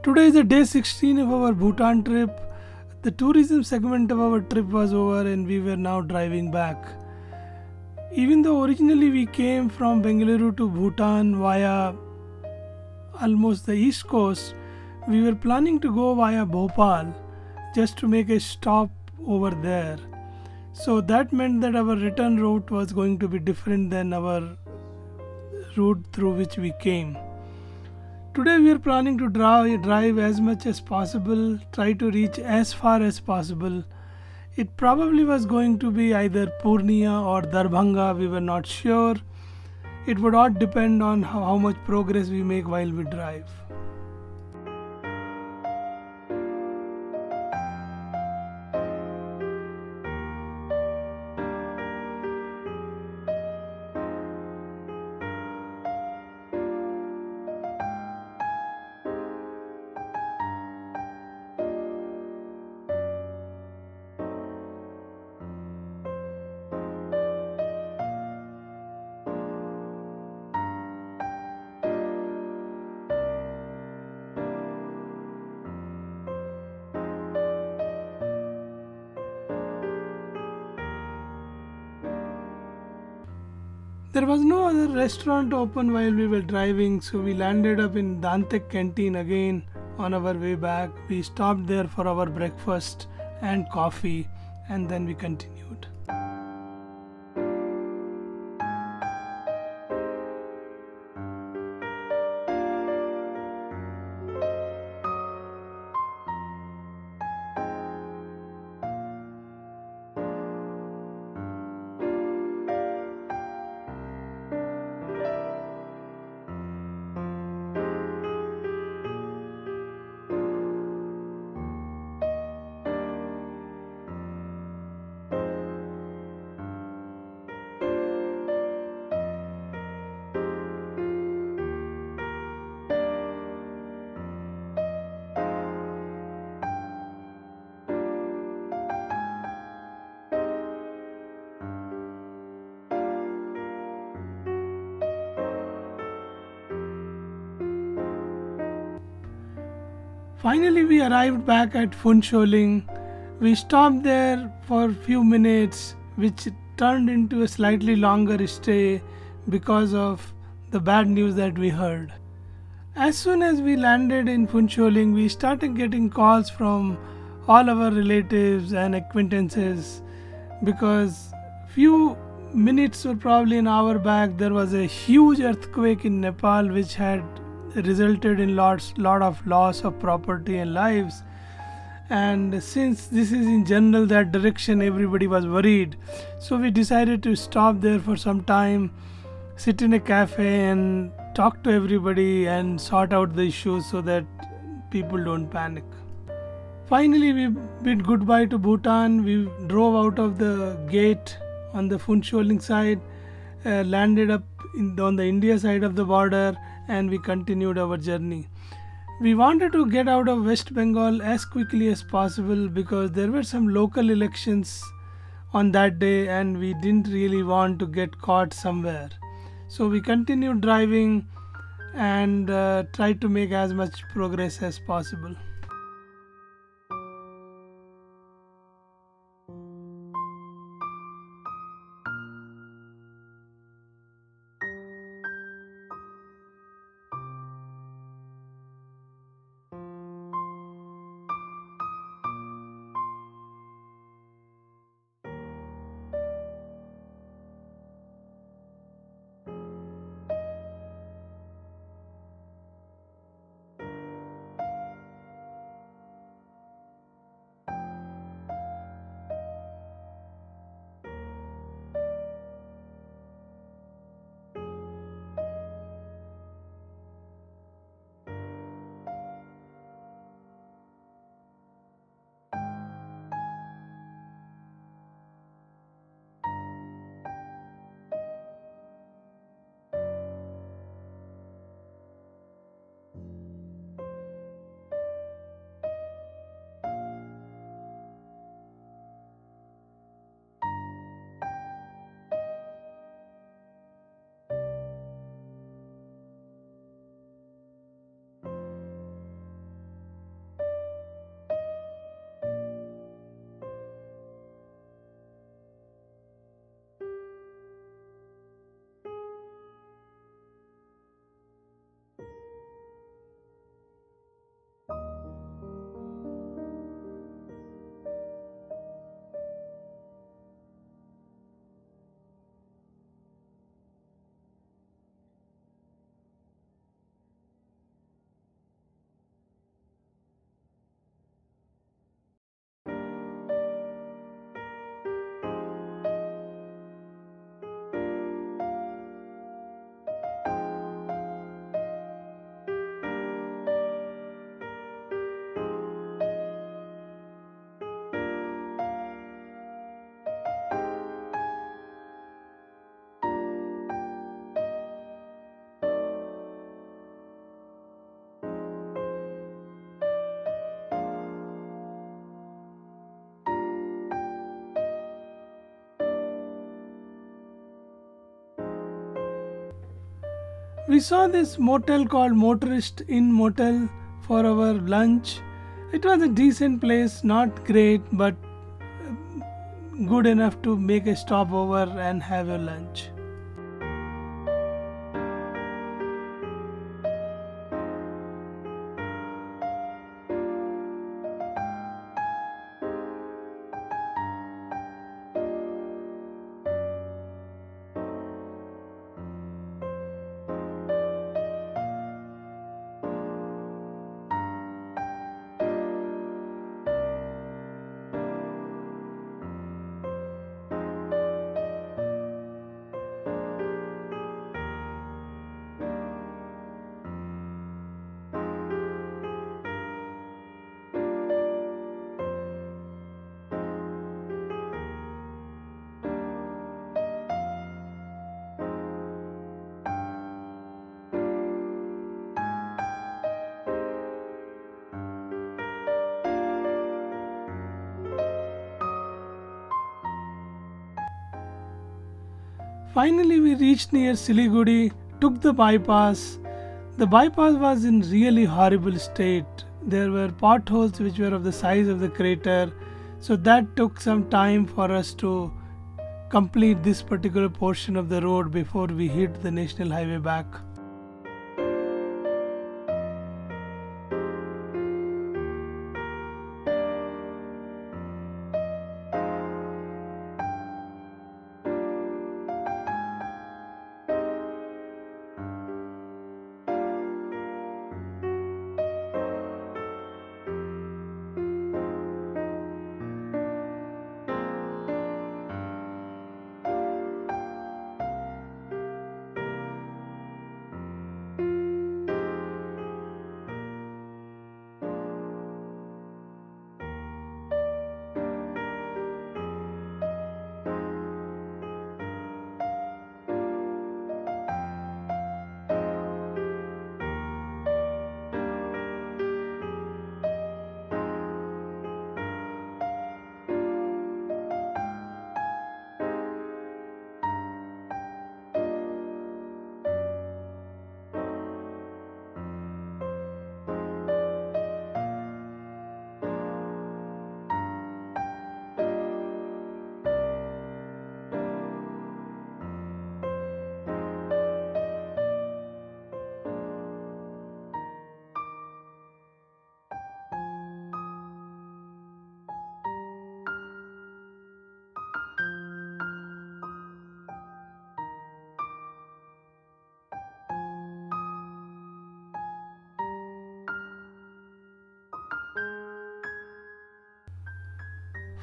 Today is the day 16 of our Bhutan trip. The tourism segment of our trip was over and we were now driving back. Even though originally we came from Bengaluru to Bhutan via almost the east coast, we were planning to go via Bhopal just to make a stop over there. So that meant that our return route was going to be different than our route through which we came. Today we are planning to drive as much as possible, try to reach as far as possible. It probably was going to be either Purnia or Darbhanga, we were not sure. It would all depend on how much progress we make while we drive. There was no other restaurant open while we were driving, so we landed up in Dantek canteen again on our way back. We stopped there for our breakfast and coffee and then we continued. Finally, we arrived back at Phuentsholing. We stopped there for a few minutes, which turned into a slightly longer stay because of the bad news that we heard. As soon as we landed in Phuentsholing, we started getting calls from all our relatives and acquaintances because few minutes or probably an hour back there was a huge earthquake in Nepal which had resulted in lot of loss of property and lives. And since this is in general that direction, everybody was worried, so we decided to stop there for some time, sit in a cafe and talk to everybody and sort out the issues so that people don't panic. Finally we bid goodbye to Bhutan. We drove out of the gate on the Phuentsholing side, landed up on the India side of the border, and we continued our journey. We wanted to get out of West Bengal as quickly as possible because there were some local elections on that day and we didn't really want to get caught somewhere. So we continued driving and tried to make as much progress as possible. We saw this motel called Motorist Inn Motel for our lunch. It was a decent place, not great, but good enough to make a stopover and have a lunch. Finally, we reached near Siliguri, took the bypass. The bypass was in really horrible state. There were potholes which were of the size of the crater, so that took some time for us to complete this particular portion of the road before we hit the national highway back.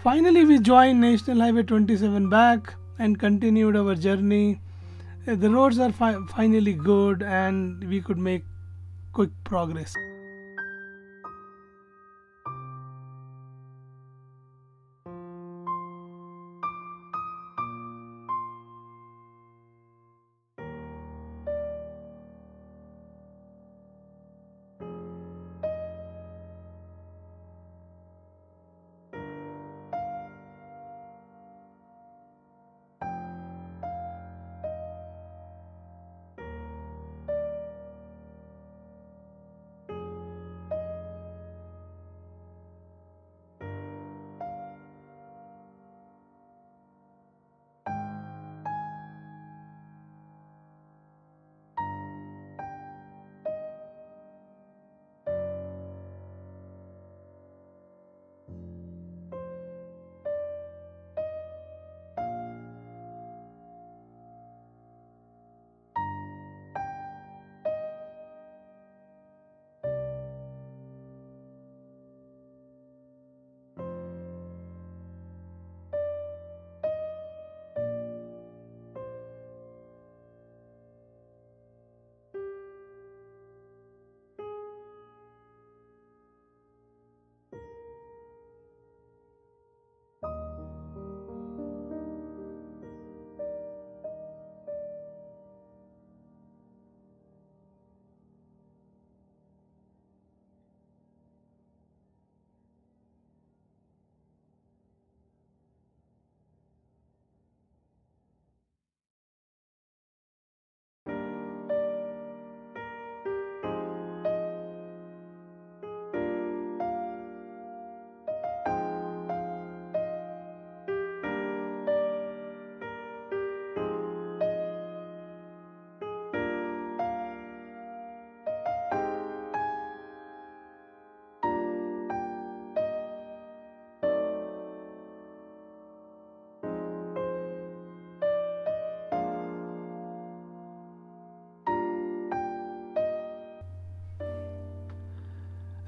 Finally, we joined National Highway 27 back and continued our journey. The roads are finally good and we could make quick progress.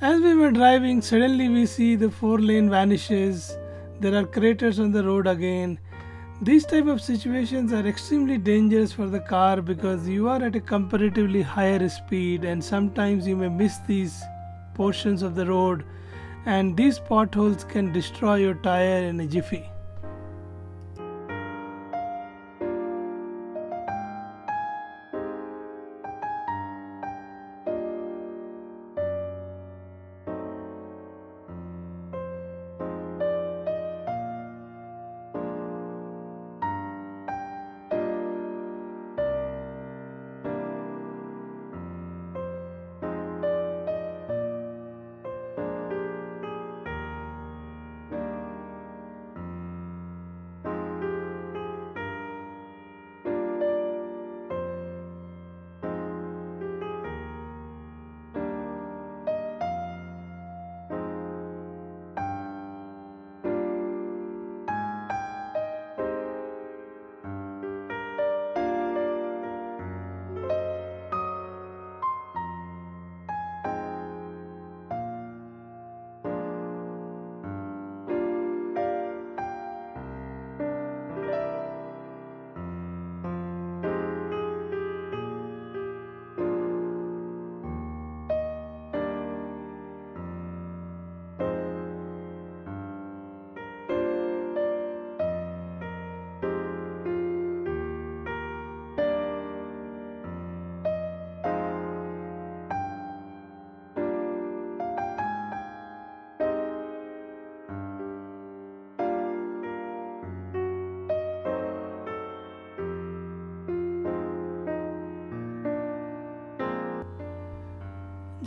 As we were driving, suddenly we see the 4 lane vanishes. There are craters on the road again. These type of situations are extremely dangerous for the car because you are at a comparatively higher speed and sometimes you may miss these portions of the road, and these potholes can destroy your tire in a jiffy.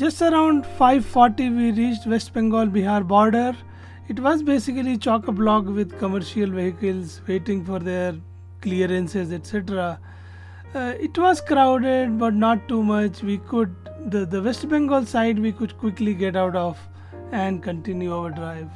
Just around 5:40 we reached West Bengal Bihar border. It was basically chock-a-block with commercial vehicles waiting for their clearances, etc. It was crowded but not too much. The West Bengal side we could quickly get out of and continue our drive.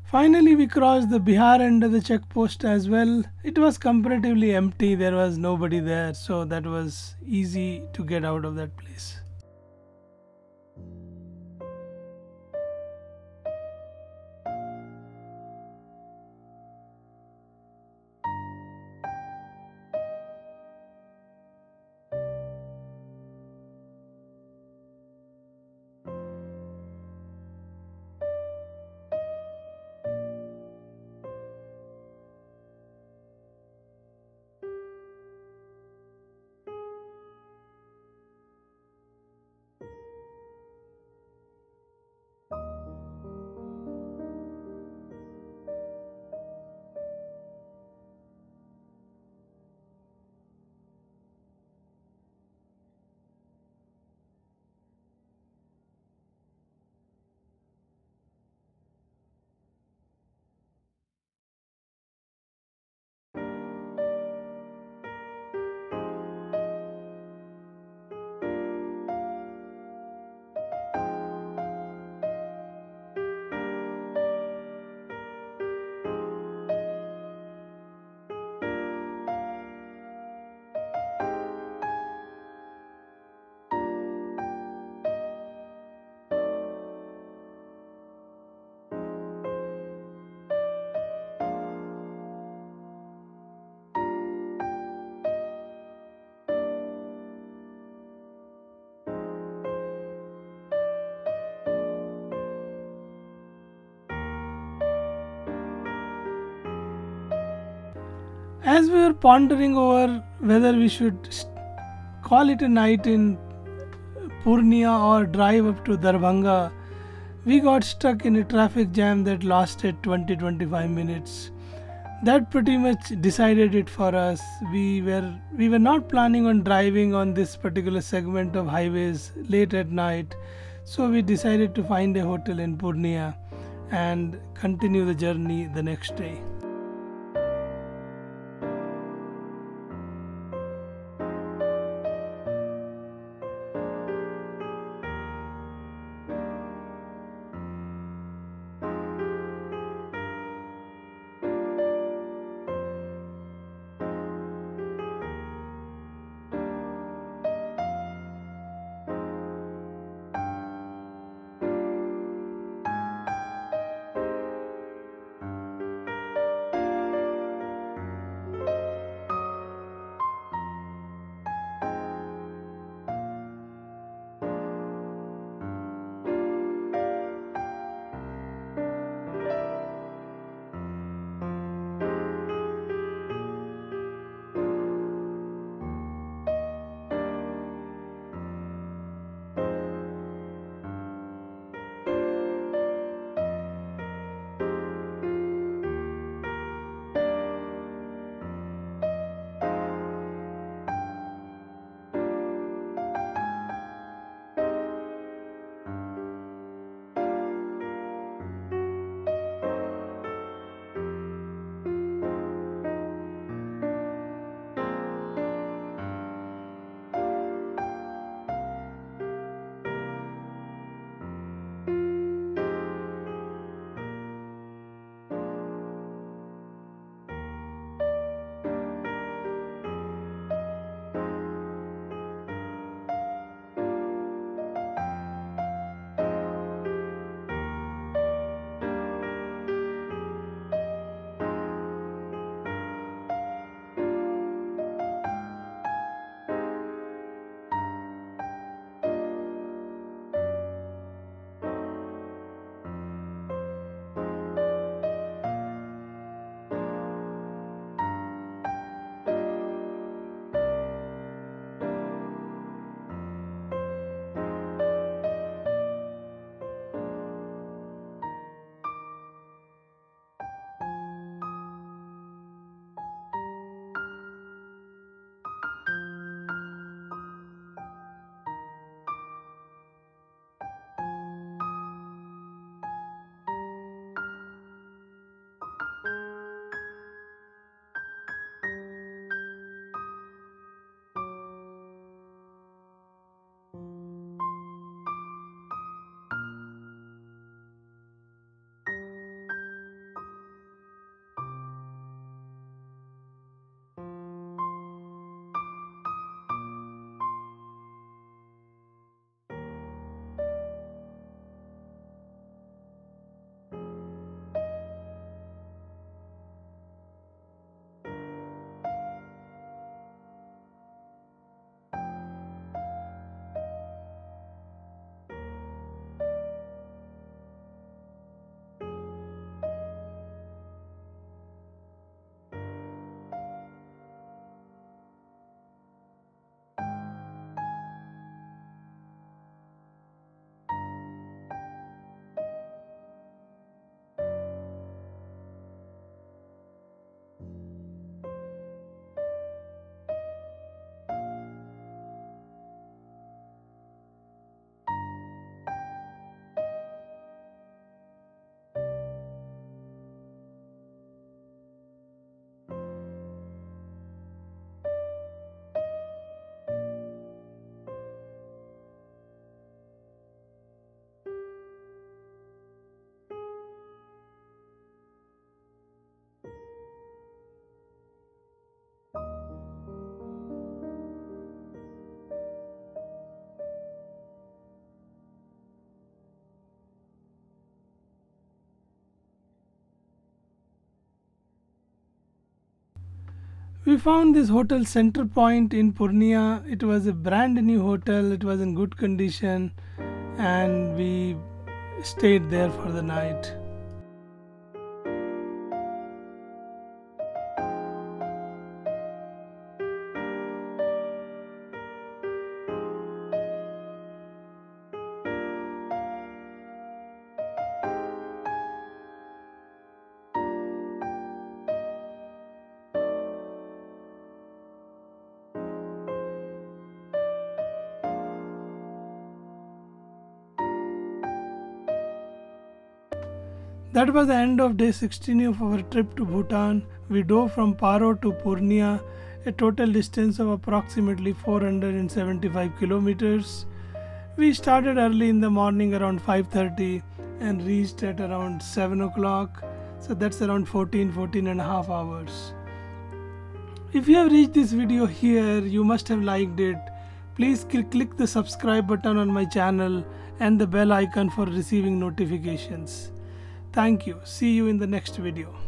Finally, we crossed the Bihar end of the checkpost as well. It was comparatively empty, there was nobody there, so that was easy to get out of that place. As we were pondering over whether we should call it a night in Purnia or drive up to Darbhanga, we got stuck in a traffic jam that lasted 20-25 minutes. That pretty much decided it for us. We were not planning on driving on this particular segment of highways late at night, so we decided to find a hotel in Purnia and continue the journey the next day. We found this hotel Center Point in Purnia. It was a brand new hotel, it was in good condition, and we stayed there for the night. That was the end of day 16 of our trip to Bhutan. We drove from Paro to Purnia, a total distance of approximately 475 kilometers. We started early in the morning around 5:30 and reached at around 7 o'clock. So that's around 14 and a half hours. If you have reached this video here, you must have liked it. Please click the subscribe button on my channel and the bell icon for receiving notifications. Thank you. See you in the next video.